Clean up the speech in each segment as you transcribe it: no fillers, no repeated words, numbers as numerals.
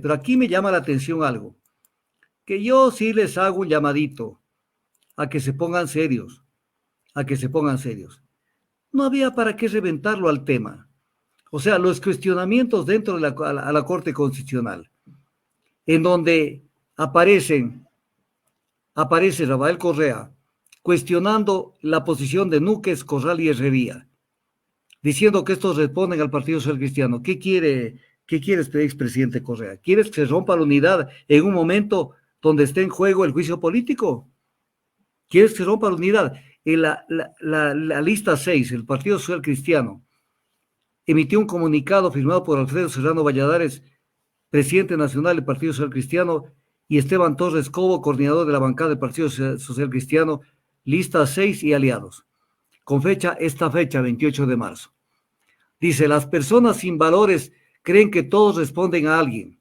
Pero aquí me llama la atención algo, que yo sí les hago un llamadito a que se pongan serios, a que se pongan serios. No había para qué reventarlo al tema. O sea, los cuestionamientos dentro de la Corte Constitucional, en donde aparece Rafael Correa cuestionando la posición de Núñez, Corral y Herrería, diciendo que estos responden al Partido Social Cristiano. ¿Qué quiere este expresidente Correa? ¿Quieres que se rompa la unidad en un momento donde esté en juego el juicio político? ¿Quieres que se rompa la unidad? En la lista 6, el Partido Social Cristiano, emitió un comunicado firmado por Alfredo Serrano Valladares, presidente nacional del Partido Social Cristiano, y Esteban Torres Cobo, coordinador de la bancada del Partido Social Cristiano, lista 6 y aliados, con esta fecha, 28 de marzo. Dice, las personas sin valores creen que todos responden a alguien.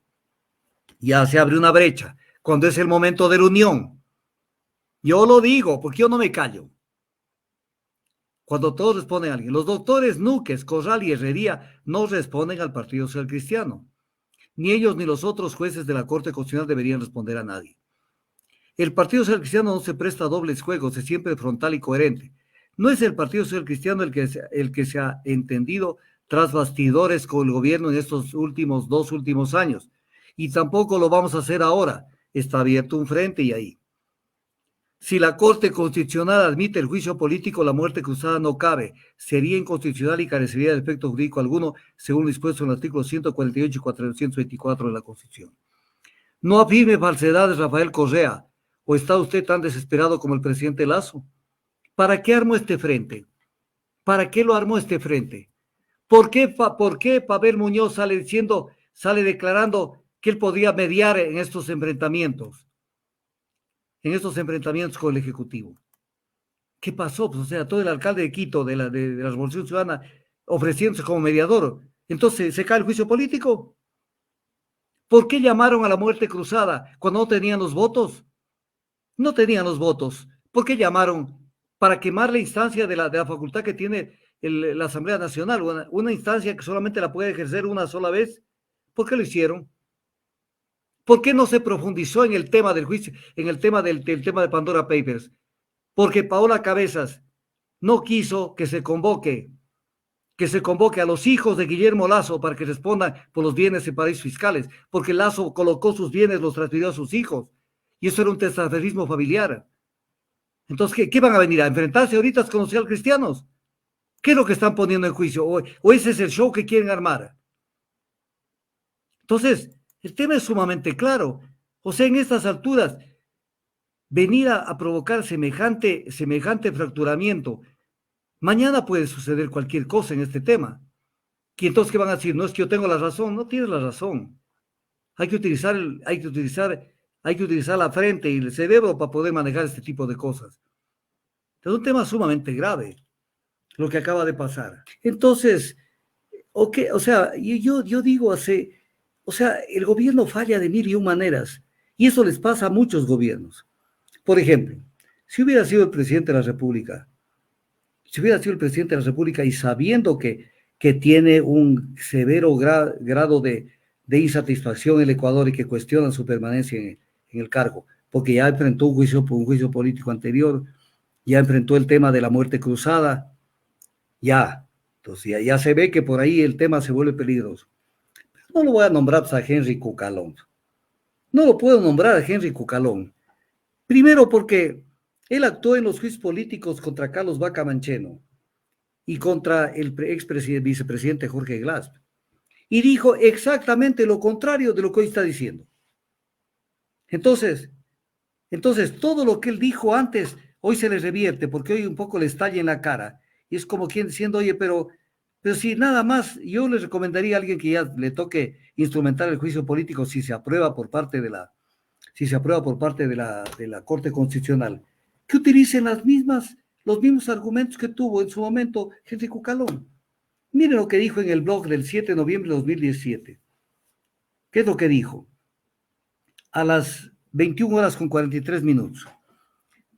Ya se abre una brecha, cuando es el momento de la unión. Yo lo digo, porque yo no me callo. Cuando todos responden a alguien. Los doctores Núñez, Corral y Herrería no responden al Partido Social Cristiano. Ni ellos ni los otros jueces de la Corte Constitucional deberían responder a nadie. El Partido Social Cristiano no se presta a dobles juegos, es siempre frontal y coherente. No es el Partido Social Cristiano el que se ha entendido tras bastidores con el gobierno en estos dos últimos años. Y tampoco lo vamos a hacer ahora. Está abierto un frente y ahí. Si la Corte Constitucional admite el juicio político, la muerte cruzada no cabe. Sería inconstitucional y carecería de efecto jurídico alguno, según lo dispuesto en el artículo 148 y 424 de la Constitución. No afirme falsedades, Rafael Correa, o está usted tan desesperado como el presidente Lazo. ¿Para qué armó este frente? ¿Para qué lo armó este frente? ¿Por qué Pavel Muñoz sale declarando que él podría mediar en estos enfrentamientos? En estos enfrentamientos con el Ejecutivo. ¿Qué pasó? Pues, o sea, todo el alcalde de Quito, de la Revolución Ciudadana, ofreciéndose como mediador. Entonces, ¿se cae el juicio político? ¿Por qué llamaron a la muerte cruzada cuando no tenían los votos? No tenían los votos. ¿Por qué llamaron? Para quemar la instancia de la facultad que tiene la Asamblea Nacional, una instancia que solamente la puede ejercer una sola vez. ¿Por qué lo hicieron? ¿Por qué no se profundizó en el tema del juicio, en el tema del tema de Pandora Papers? Porque Paola Cabezas no quiso que se convoque a los hijos de Guillermo Lazo para que respondan por los bienes en paraísos fiscales, porque Lazo colocó sus bienes, los transfirió a sus hijos, y eso era un testaferrismo familiar. Entonces, ¿qué van a venir a enfrentarse ahorita con los cristianos? ¿Qué es lo que están poniendo en juicio? ¿O ese es el show que quieren armar? Entonces, el tema es sumamente claro. O sea, en estas alturas, venir a provocar semejante fracturamiento, mañana puede suceder cualquier cosa en este tema. Y entonces, ¿qué van a decir? No es que yo tengo la razón, no tienes la razón. Hay que utilizar la frente y el cerebro para poder manejar este tipo de cosas. Es un tema sumamente grave lo que acaba de pasar. Entonces, o sea, yo digo, o sea, el gobierno falla de mil y un maneras, y eso les pasa a muchos gobiernos. Por ejemplo, si hubiera sido el presidente de la República, y sabiendo que tiene un severo grado de insatisfacción en el Ecuador y que cuestiona su permanencia en el cargo, porque ya enfrentó un juicio político anterior, ya enfrentó el tema de la muerte cruzada, entonces ya se ve que por ahí el tema se vuelve peligroso. No lo voy a nombrar a Henry Cucalón. No lo puedo nombrar a Henry Cucalón. Primero porque él actuó en los juicios políticos contra Carlos Vaca Mancheno y contra el vicepresidente Jorge Glass. Y dijo exactamente lo contrario de lo que hoy está diciendo. Entonces, todo lo que él dijo antes, hoy se le revierte, porque hoy un poco le estalla en la cara. Y es como quien diciendo, oye, pero si nada más, yo le recomendaría a alguien que ya le toque instrumentar el juicio político si se aprueba por parte de la Corte Constitucional, que utilicen los mismos argumentos que tuvo en su momento Henry Cucalón. Miren lo que dijo en el blog del 7 de noviembre de 2017. ¿Qué es lo que dijo? A las 21:43.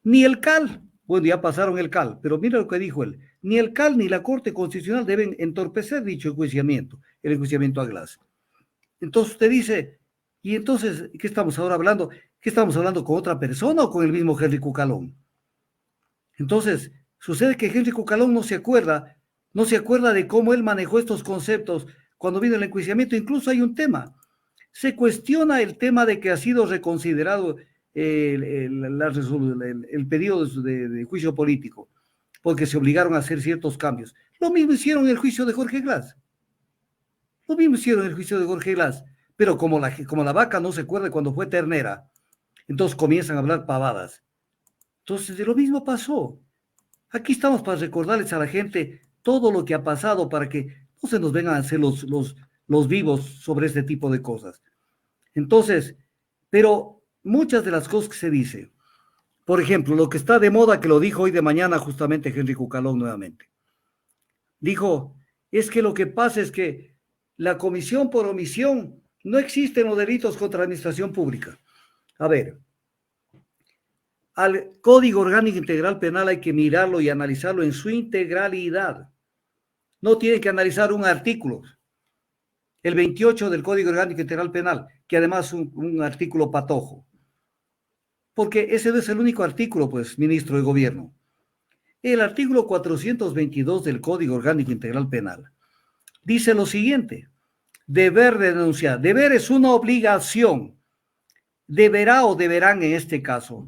Ni el CAL, bueno, ya pasaron el CAL, pero mira lo que dijo él, ni el CAL ni la Corte Constitucional deben entorpecer dicho enjuiciamiento, el enjuiciamiento a Glass. Entonces usted dice, Y entonces, ¿qué estamos ahora hablando? ¿Qué estamos hablando con otra persona o con el mismo Henry Cucalón? Entonces, sucede que Henry Cucalón no se acuerda de cómo él manejó estos conceptos cuando vino el enjuiciamiento. Incluso hay un tema. Se cuestiona el tema de que ha sido reconsiderado el pedido de juicio político, porque se obligaron a hacer ciertos cambios. Lo mismo hicieron en el juicio de Jorge Glass. Lo mismo hicieron en el juicio de Jorge Glass. Pero como la vaca no se acuerda cuando fue ternera, entonces comienzan a hablar pavadas. Entonces, de lo mismo pasó. Aquí estamos para recordarles a la gente todo lo que ha pasado para que no se nos vengan a hacer los vivos sobre este tipo de cosas. Entonces, pero muchas de las cosas que se dice, por ejemplo, lo que está de moda, que lo dijo hoy de mañana justamente Henry Cucalón nuevamente, dijo, es que lo que pasa es que la comisión por omisión no existen los delitos contra la administración pública. A ver, al Código Orgánico Integral Penal hay que mirarlo y analizarlo en su integralidad. No tiene que analizar un artículo, el 28 del Código Orgánico Integral Penal, que además es un artículo patojo. Porque ese no es el único artículo, pues, ministro de Gobierno. El artículo 422 del Código Orgánico Integral Penal dice lo siguiente: deber de denunciar. Deber es una obligación. Deberá o deberán en este caso.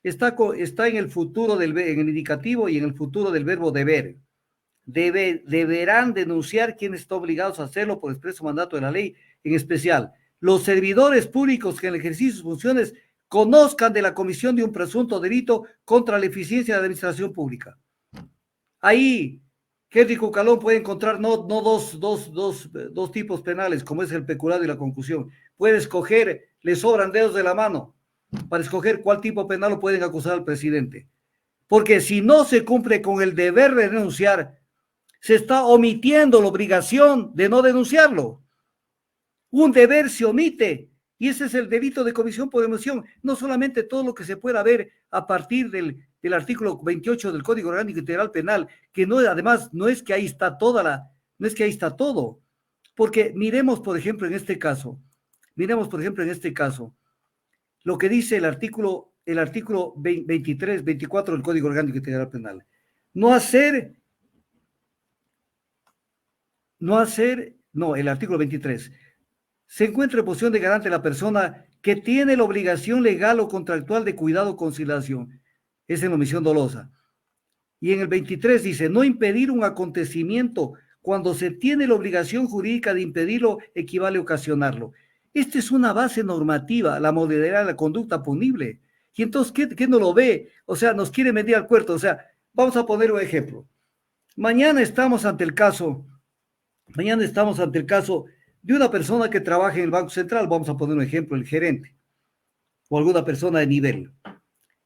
Está en el futuro en el indicativo y en el futuro del verbo deber. Deberán denunciar quienes están obligados a hacerlo por expreso mandato de la ley, en especial los servidores públicos que en el ejercicio de sus funciones conozcan de la comisión de un presunto delito contra la eficiencia de la administración pública. Ahí, Henry Cucalón puede encontrar no dos tipos penales, como es el peculado y la concusión. Puede escoger, le sobran dedos de la mano para escoger cuál tipo penal lo pueden acusar al presidente. Porque si no se cumple con el deber de denunciar, se está omitiendo la obligación de no denunciarlo. Un deber se omite y ese es el delito de comisión por omisión. No solamente todo lo que se pueda ver a partir del artículo 28 del Código Orgánico Integral Penal, que no, además no es que ahí está no es que ahí está todo. Porque miremos, por ejemplo, en este caso, lo que dice el artículo 23, 24 del Código Orgánico Integral Penal. El artículo 23. Se encuentra en posición de garante la persona que tiene la obligación legal o contractual de cuidado o conciliación. Es en omisión dolosa. Y en el 23 dice, no impedir un acontecimiento cuando se tiene la obligación jurídica de impedirlo, equivale a ocasionarlo. Esta es una base normativa, la modalidad de la conducta punible. Y entonces, ¿qué no lo ve? O sea, nos quiere meter al puerto. O sea, vamos a poner un ejemplo. Mañana estamos ante el caso de una persona que trabaja en el Banco Central, vamos a poner un ejemplo, el gerente, o alguna persona de nivel,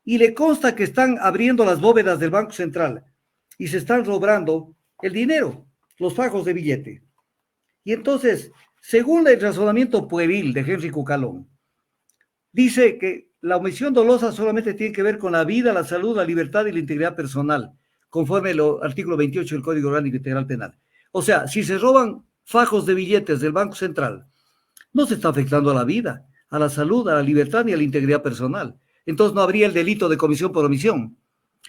y le consta que están abriendo las bóvedas del Banco Central y se están robando el dinero, los fajos de billete. Y entonces, según el razonamiento pueril de Henry Cucalón, dice que la omisión dolosa solamente tiene que ver con la vida, la salud, la libertad y la integridad personal, conforme el artículo 28 del Código Orgánico Integral Penal. O sea, si se roban fajos de billetes del Banco Central, no se está afectando a la vida, a la salud, a la libertad ni a la integridad personal. Entonces no habría el delito de comisión por omisión.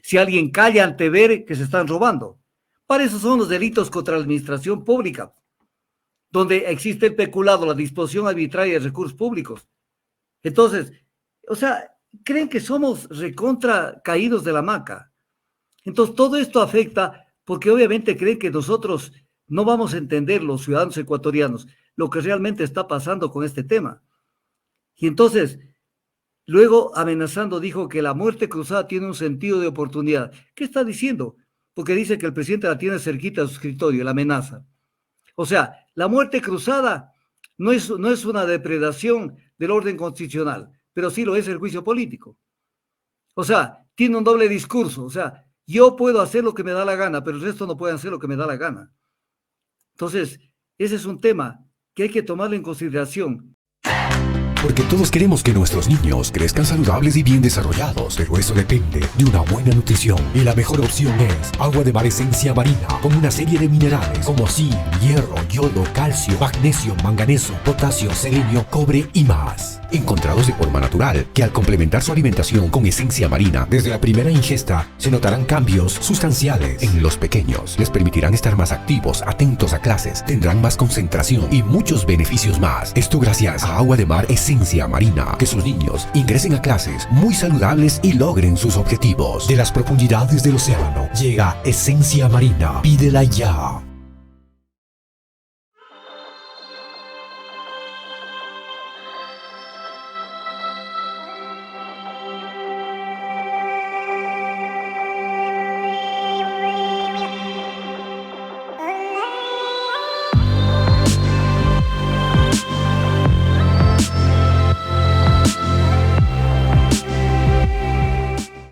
Si alguien calla ante ver que se están robando. Para eso son los delitos contra la administración pública, donde existe el peculado, la disposición arbitraria de recursos públicos. Entonces, o sea, creen que somos recontra caídos de la hamaca. Entonces, todo esto afecta porque obviamente creen que nosotros no vamos a entender, los ciudadanos ecuatorianos, lo que realmente está pasando con este tema. Y entonces, luego amenazando dijo que la muerte cruzada tiene un sentido de oportunidad. ¿Qué está diciendo? Porque dice que el presidente la tiene cerquita a su escritorio, la amenaza. O sea, la muerte cruzada no es una depredación del orden constitucional, pero sí lo es el juicio político. O sea, tiene un doble discurso. O sea, yo puedo hacer lo que me da la gana, pero el resto no puede hacer lo que me da la gana. Entonces, ese es un tema que hay que tomarlo en consideración. Porque todos queremos que nuestros niños crezcan saludables y bien desarrollados, pero eso depende de una buena nutrición. Y la mejor opción es agua de mar Esencia Marina, con una serie de minerales como zinc, hierro, yodo, calcio, magnesio, manganeso, potasio, selenio, cobre y más. Encontrados de forma natural, que al complementar su alimentación con Esencia Marina, desde la primera ingesta se notarán cambios sustanciales. En los pequeños les permitirán estar más activos, atentos a clases, tendrán más concentración y muchos beneficios más. Esto gracias a agua de mar Esencia Marina. Que sus niños ingresen a clases muy saludables y logren sus objetivos. De las profundidades del océano llega Esencia Marina. Pídela ya.